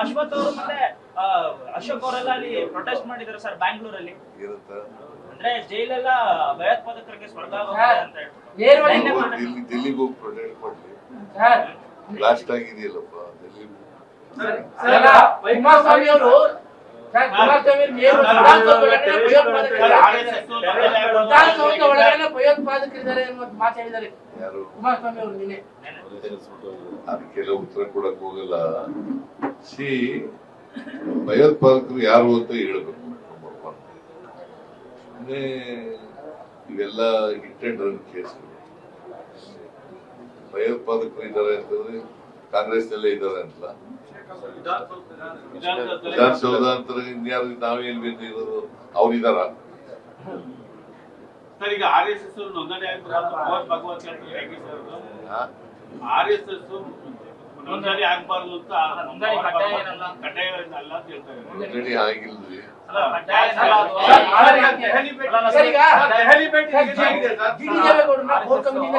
ಅಶ್ವಥ್ ಅವರು ಮತ್ತೆ ಅಶೋಕ್ ಅವರೆಲ್ಲ ಅಲ್ಲಿ ಪ್ರೊಟೆಸ್ಟ್ ಮಾಡಿದ್ದಾರೆ ಸರ್ ಬ್ಯಾಂಗ್ಳೂರಲ್ಲಿ. ಅಂದ್ರೆ ಜೈಲೆಲ್ಲ ಭಯೋತ್ಪಾದಕರಿಗೆ ಸ್ವರ್ಗ ಅಂತ ಹೇಳ್ಬಿಟ್ಟು ಡೆಲ್ಲಿಗೆ ಹೋಗಿ ಪ್ರೊಟೆಸ್ಟ್ ಮಾಡ್ಲಿ. ಬ್ಲಾಸ್ಟ್ ಆಗಿದೆಯಲ್ಲಪ್ಪ ಡೆಲ್ಲಿ. ಕುಮಾರಸ್ವಾಮಿ ಅವರು ಭಯೋತ್ಪಾದಕರಿದ್ದಾರೆ ಅನ್ನೋದು ಮಾತು ಹೇಳಿದ್ದಾರೆ ಕುಮಾರಸ್ವಾಮಿ ಅವರು. ನಿನ್ನೆ ಅದಕ್ಕೆಲ್ಲ ಉತ್ತರ ಕೊಡಕ್ ಹೋಗಲ್ಲ. ಭಯೋತ್ಪಾದಕರು ಯಾರು ಅಂತ ಹೇಳ್ಬೇಕು. ಇವೆಲ್ಲ ಹಿಟ್ ಅಂಡ್ ರನ್ ಕೇಸ್ಗಳು. ಭಯೋತ್ಪಾದಕರು ಇದ್ದಾರೆ ಅಂತಂದ್ರೆ ಕಾಂಗ್ರೆಸ್ ನಲ್ಲೇ ಇದ್ದಾರೆ ಅಂತ ವಿಧಾನಸೌಧ ಅಂತ ಇನ್ಯಾರು ನಾವೇನ್ ಬೇಕು ಇರೋದು ಅವ್ರಿದಾರ. ಸರ್ ಈಗ RSS ನೋಂದಣಿ ಭಗವತ್ RSS ನೋಂದಣಿ ಆಗ್ಬಾರ್ದು ಅಂತ ಕಡ್ಡಾಯ ಅಲ್ಲ ಅಂತ ಹೇಳ್ತಾರೆ. ನೋಂದಣಿ ಆಗಿಲ್ರಿ.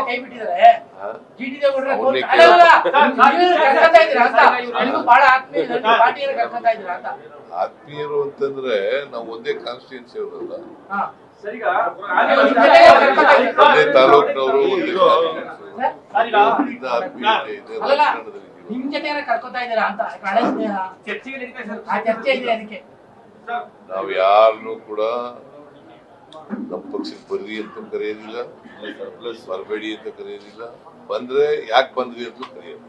ಕೈ ಬಿಟ್ಟಿದ್ದಾರೆ. ಬಹಳ ಆತ್ಮೀಯರು ಅಂತಂದ್ರೆ ನಾವು ಒಂದೇ ಕಾನ್ಸ್ಟಿಟ್ಯೂನ್ಸಿ ಅವರಲ್ಲ, ಒಂದೇ ತಾಲೂಕಿನವರು, ಆತ್ಮೀಯತೆ ಇದೆ, ರಾಜಕಾರಣದಲ್ಲಿ ನಿಮ್ ಜೊತೆ ಕರ್ಕೊತಾ ಇದ್ದೀರಾ ಅಂತ ಚರ್ಚೆ ಇದೆ. ಅದಕ್ಕೆ ನಾವ್ ಯಾರನ್ನು ಕೂಡ ನಮ್ಮ ಪಕ್ಷಕ್ಕೆ ಬರ್ರಿ ಅಂತ ಕರೆಯೋದಿಲ್ಲ, ಬರಬೇಡಿ ಅಂತ ಕರೆಯೋದಿಲ್ಲ, ಬಂದ್ರೆ ಯಾಕೆ ಬಂದ್ರಿ ಅಂತ ಕರೆಯೋದು.